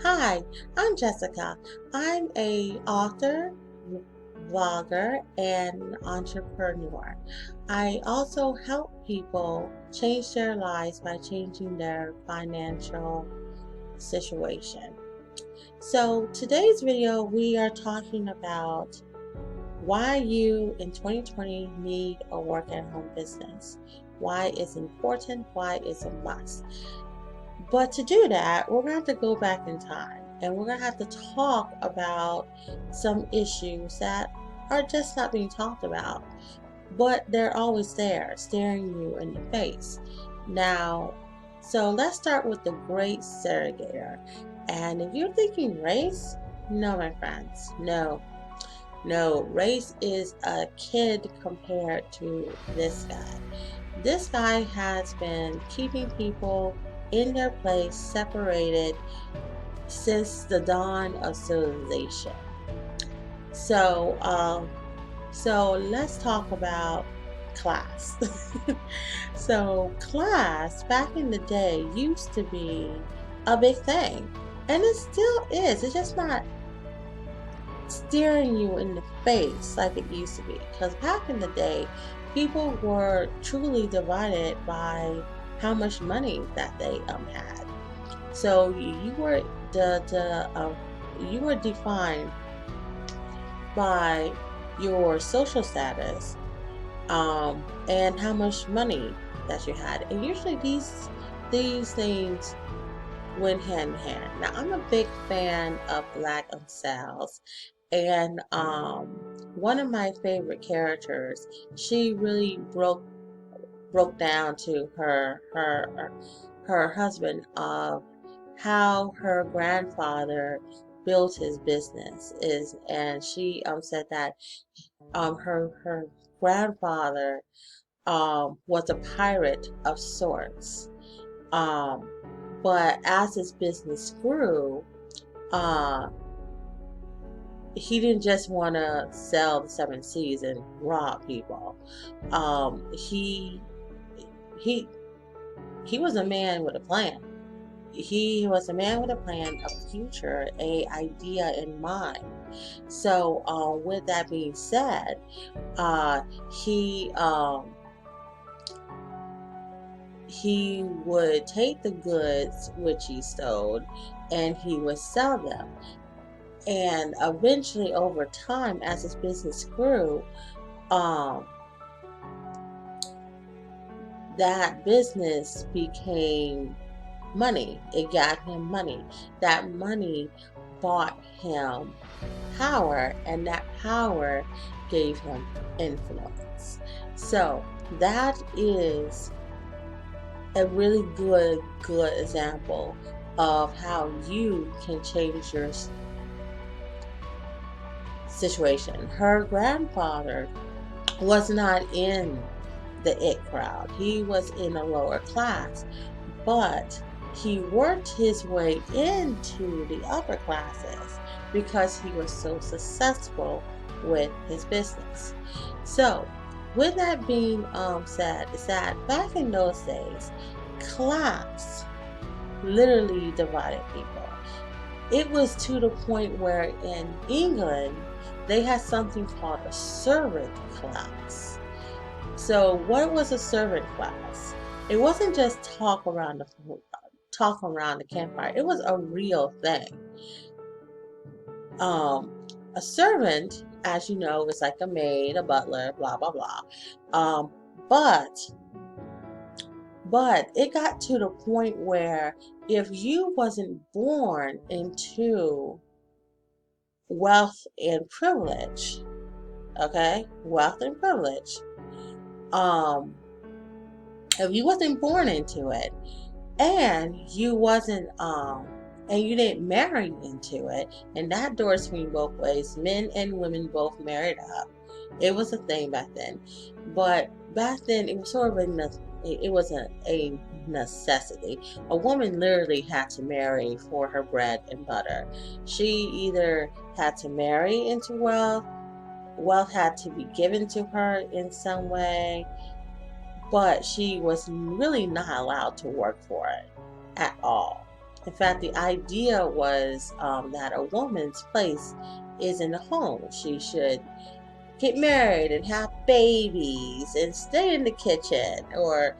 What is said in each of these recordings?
Hi, I'm Jessica. I'm a author, vlogger, and entrepreneur. I also help people change their lives by changing their financial situation. So today's video, we are talking about why you in 2020 need a work at home business. Why it's important, why it's a must. But to do that, we're going to have to go back in time and we're going to have to talk about some issues that are just not being talked about, but they're always there, staring you in the face. Now, so let's start with the great segregator. And if you're thinking race, no, my friends, no, race is a kid compared to this guy. This guy has been keeping people in their place, separated since the dawn of civilization. So, so let's talk about class. So, class back in the day used to be a big thing, and it still is. It's just not staring you in the face like it used to be. Because back in the day, people were truly divided by how much money that they had. So you were defined by your social status and how much money that you had. And usually these things went hand in hand. Now I'm a big fan of Black Sails, and one of my favorite characters, she really broke down to her husband of how her grandfather built his business is, and she said that her grandfather was a pirate of sorts, um but as his business grew, uh he didn't just want to sell the seven seas and rob people. um he he he was a man with a plan. He was a man with a plan, a future, a idea in mind. So, with that being said, uh, he he would take the goods which he stole, and he would sell them. And eventually, over time, as his business grew, um, that business became money. It got him money. That money bought him power, and that power gave him influence. So that is a really good example of how you can change your situation. Her grandfather was not in the it crowd. He was in a lower class, but he worked his way into the upper classes because he was so successful with his business. So, with that being said, is that back in those days, class literally divided people. It was to the point where in England they had something called a servant class. So, what was a servant class? It wasn't just talk around the campfire. It was a real thing. Um, a servant, as you know, is like a maid, a butler, blah blah blah. Um, but it got to the point where if you wasn't born into wealth and privilege, okay, wealth and privilege, um, if you wasn't born into it, and you didn't marry into it, and that door swing both ways. Men and women both married up. It was a thing back then, but back then it was sort of it wasn't a necessity. A woman literally had to marry for her bread and butter. She either had to marry into wealth had to be given to her in some way, but she was really not allowed to work for it at all. In fact, the idea was that a woman's place is in the home. She should get married and have babies and stay in the kitchen or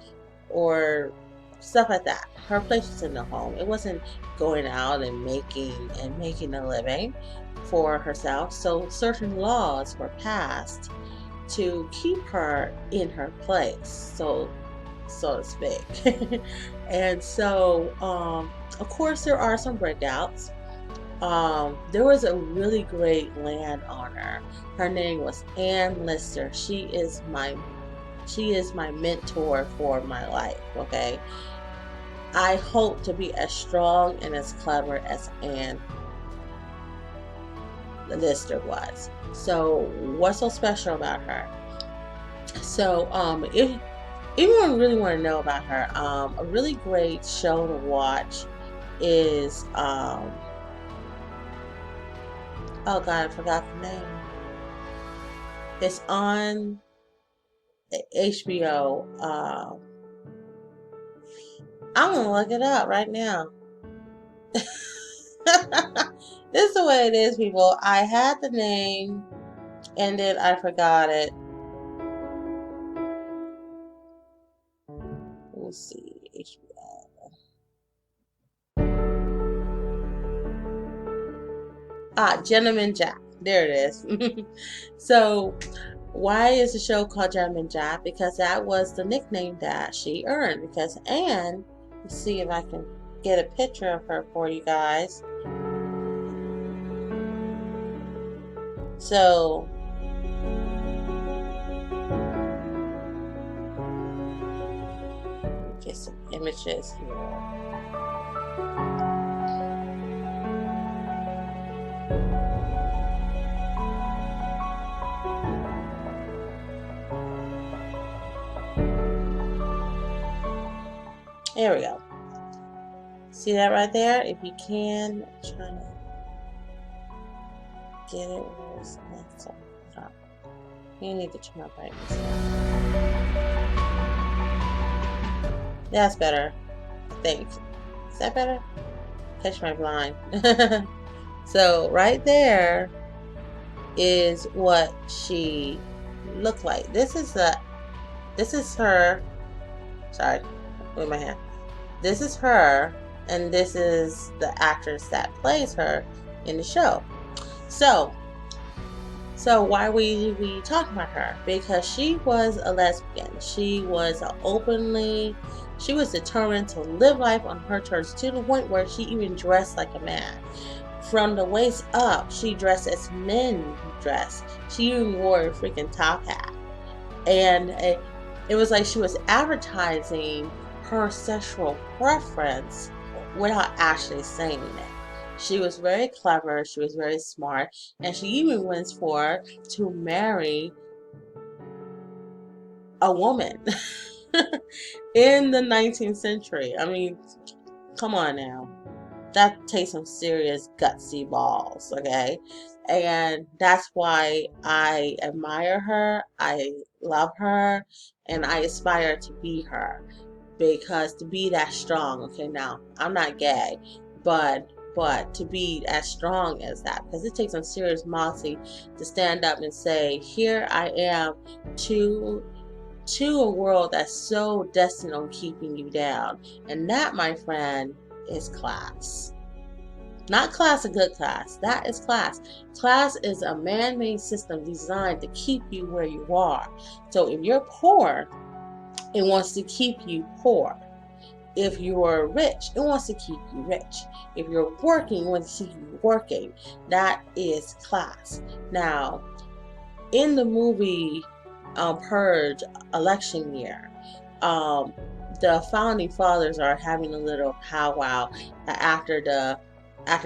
stuff like that. Her place was in the home. It wasn't going out and making a living for herself. So certain laws were passed to keep her in her place, so to speak. And so, of course, there are some breakouts. There was a really great landowner. Her name was Ann Lister. She is my mentor for my life. Okay, I hope to be as strong and as clever as Ann Lister was. So, what's so special about her? So, if anyone really want to know about her, a really great show to watch is oh God, I forgot the name. It's on HBO. I'm gonna look it up right now. This is the way it is, people. I had the name and then I forgot it. Let me see. HBO. Gentleman Jack. There it is. So, why is the show called Gentleman Jack? Because that was the nickname that she earned. Because Anne, let's see if I can get a picture of her for you guys. So, get some images here. There we go. See that right there? If you can, I'm trying to get it where it's not. You need to turn my brightness down. That's better, I think. Is that better? Catch my blind. So right there is what she looked like. This is her. Sorry, with my hand. This is her, and this is the actress that plays her in the show. So why we talking about her? Because she was a lesbian. She was determined to live life on her terms, to the point where she even dressed like a man. From the waist up, she dressed as men dress. She even wore a freaking top hat. And it was like she was advertising her sexual preference without actually saying it. She was very clever, she was very smart, and she even went for to marry a woman in the 19th century. I mean, come on now. That takes some serious gutsy balls, okay? And that's why I admire her, I love her, and I aspire to be her. Because to be that strong, okay, now, I'm not gay, but to be as strong as that, because it takes some serious moxie to stand up and say, here I am to a world that's so destined on keeping you down. And that, my friend, is class. Not class, a good class. That is class. Class is a man-made system designed to keep you where you are. So if you're poor, it wants to keep you poor. If you're rich, it wants to keep you rich. If you're working, it wants to keep you working. That is class. Now, in the movie Purge election year, the founding fathers are having a little powwow after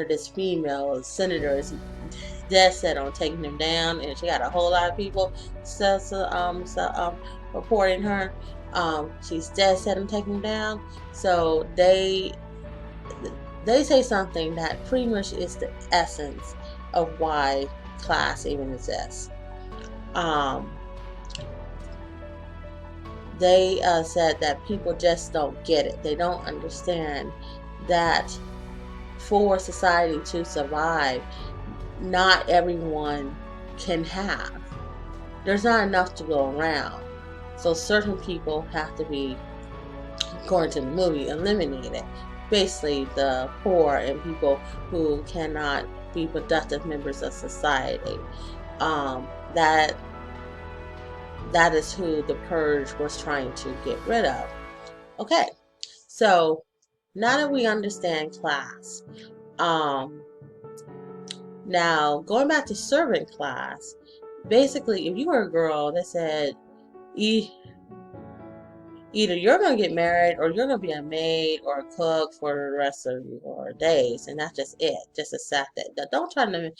this female senator is dead set on taking him down, and she got a whole lot of people reporting her. She's dead set on taking him down. So they say something that pretty much is the essence of why class even exists. They said that people just don't get it. They don't understand that for society to survive, not everyone can have. There's not enough to go around. So certain people have to be, according to the movie, eliminated. Basically, the poor and people who cannot be productive members of society. Um, that that is who the purge was trying to get rid of. Okay, so now that we understand class, um, now going back to servant class, basically, if you were a girl that said e- either you're going to get married or you're going to be a maid or a cook for the rest of your days, and that's just it. Just accept it. Don't try to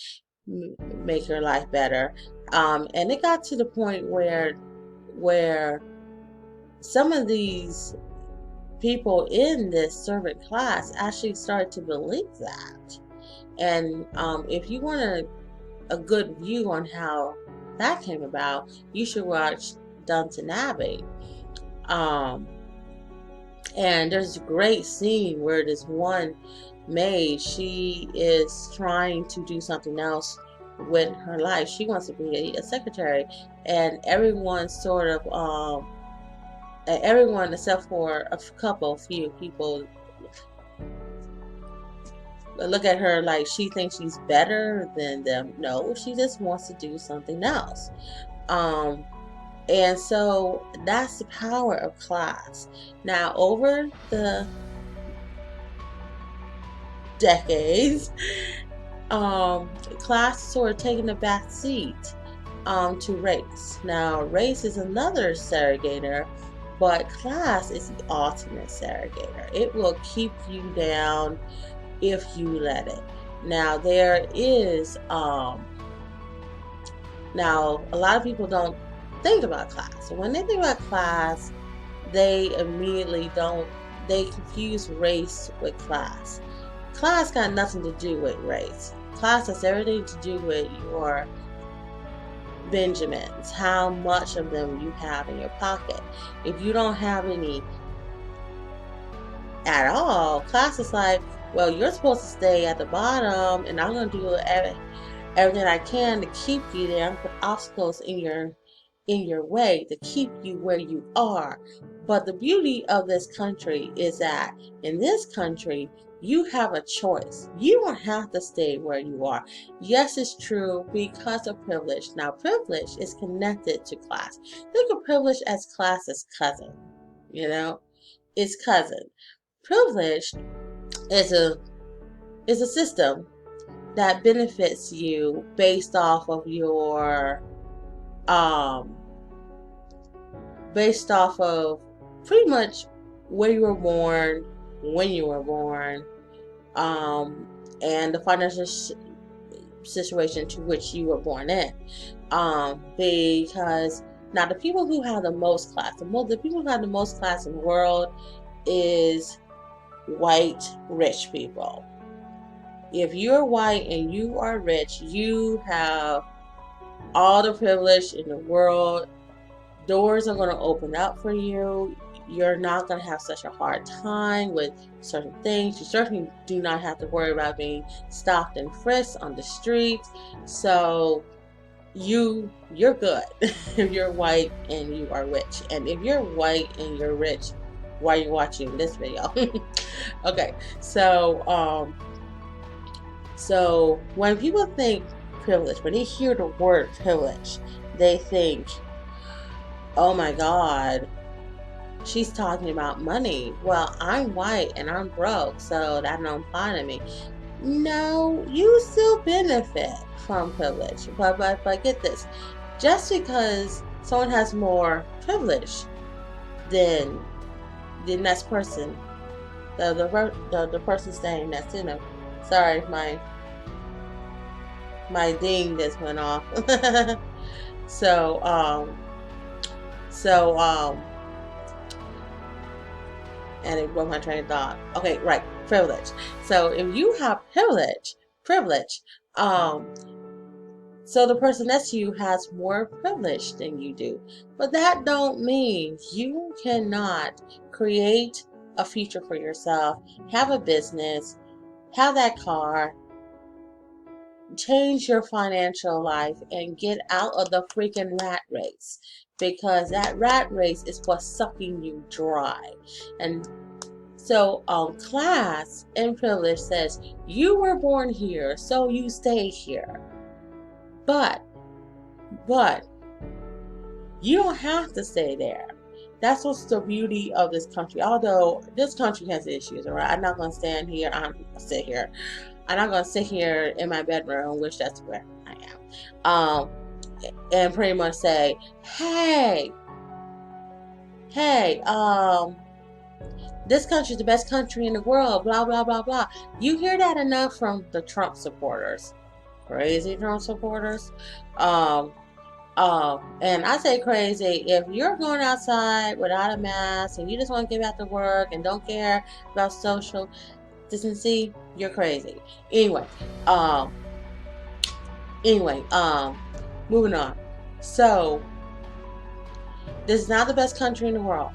make your life better. And it got to the point where some of these people in this servant class actually started to believe that. And if you want a good view on how that came about, you should watch Downton Abbey. And there's a great scene where this one maid, she is trying to do something else with her life. She wants to be a secretary, and everyone sort of everyone except for a few people look at her like she thinks she's better than them. No, she just wants to do something else. And so that's the power of class. Now, over the decades, class sort of taking a back seat to race. Now, race is another surrogator, but class is the ultimate surrogator. It will keep you down if you let it. Now, there is now a lot of people don't think about class. When they think about class, they immediately they confuse race with class. Class got nothing to do with race. Class has everything to do with your Benjamins, how much of them you have in your pocket. If you don't have any at all, class is like, well, you're supposed to stay at the bottom, and I'm going to do everything I can to keep you there. I'm going to put obstacles in your way to keep you where you are. But the beauty of this country is that in this country, you have a choice. You don't have to stay where you are. Yes, it's true because of privilege. Now, privilege is connected to class. Think of privilege as class as cousin. It's cousin. Privilege is a system that benefits you based off of your based off of pretty much where you were born, when you were born, and the financial situation to which you were born in. Because now the people who have the most class, the people who have the most class in the world is white rich people. If you're white and you are rich, you have all the privilege in the world. Doors are going to open up for you. You're not going to have such a hard time with certain things. You certainly do not have to worry about being stopped and frisked on the streets. So you're good if you're white and you are rich. And if you're white and you're rich, why are you watching this video? Okay, so when people think privilege, when they hear the word privilege, they think, oh my God, she's talking about money. Well, I'm white and I'm broke, so that don't apply to me. No, you still benefit from privilege. But get this, just because someone has more privilege than the next person, the person standing next to them. Sorry, my ding just went off. So and it broke my train of thought. Okay, right, privilege. So if you have privilege, so the person next to you has more privilege than you do. But that don't mean you cannot create a future for yourself, have a business, have that car, change your financial life, and get out of the freaking rat race, because that rat race is what's sucking you dry. And so, class and privilege says you were born here, so you stay here. But you don't have to stay there. That's what's the beauty of this country. Although this country has issues, all right? I'm not gonna stand here. I'm gonna sit here. I'm not gonna sit here in my bedroom, which that's where I am, and pretty much say, hey, hey, this country's the best country in the world, blah blah blah blah. You hear that enough from the Trump supporters, crazy Trump supporters. And I say crazy, if you're going outside without a mask and you just want to get back to work and don't care about social distancing, you're crazy. Anyway, um, anyway, moving on. So, this is not the best country in the world,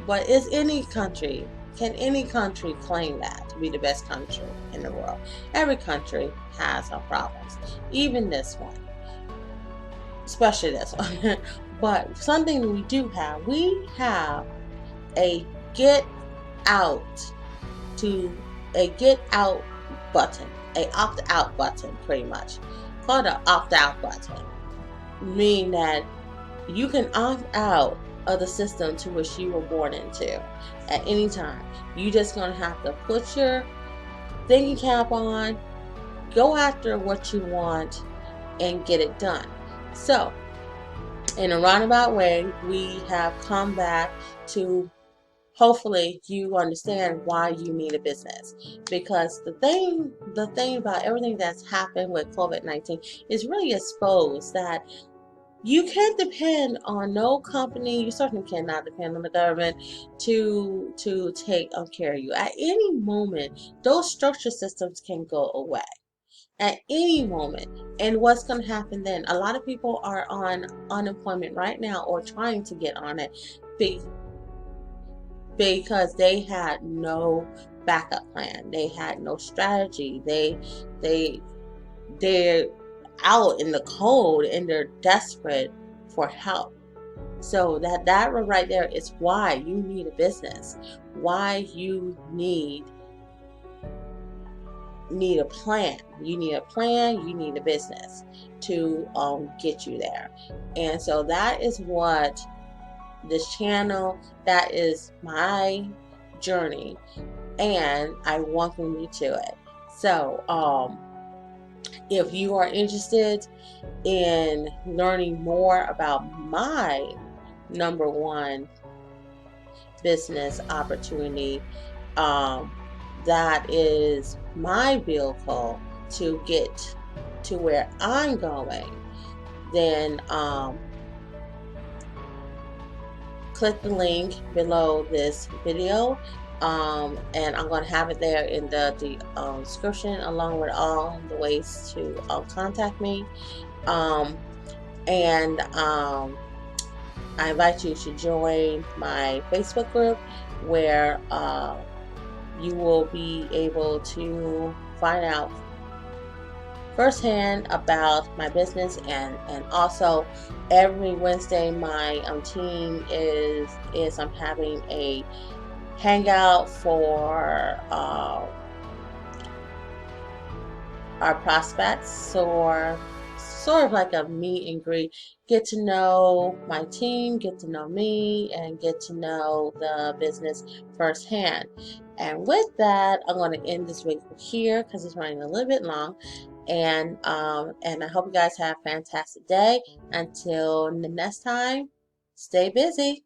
but is any country, can any country claim that to be the best country in the world? Every country has some problems, even this one. Especially this one. But something we do have, we have a get out button, a opt out button, pretty much called an opt out button, meaning that you can opt out of the system to which you were born into at any time. You just gonna have to put your thinking cap on, go after what you want, and get it done. So, in a roundabout way, we have come back to hopefully you understand why you need a business. Because the thing about everything that's happened with COVID-19 is really exposed that you can't depend on no company. You certainly cannot depend on the government to take care of you. At any moment, those structure systems can go away at any moment. And what's going to happen then? A lot of people are on unemployment right now or trying to get on it because they had no backup plan. They had no strategy. They're out in the cold and they're desperate for help. So that right there is why you need a business. Why you need a plan. You need a plan, you need a business to get you there. And so that is what this channel, that is my journey, and I welcome you to it. So if you are interested in learning more about my number one business opportunity, that is my vehicle to get to where I'm going, then click the link below this video, and I'm going to have it there in the description, along with all the ways to contact me, and I invite you to join my Facebook group, where you will be able to find out firsthand about my business, and also every Wednesday my team is having a hangout for our prospects, or sort of like a meet and greet. Get to know my team, get to know me, and get to know the business firsthand. And with that, I'm going to end this video here because it's running a little bit long. And I hope you guys have a fantastic day. Until the next time, stay busy.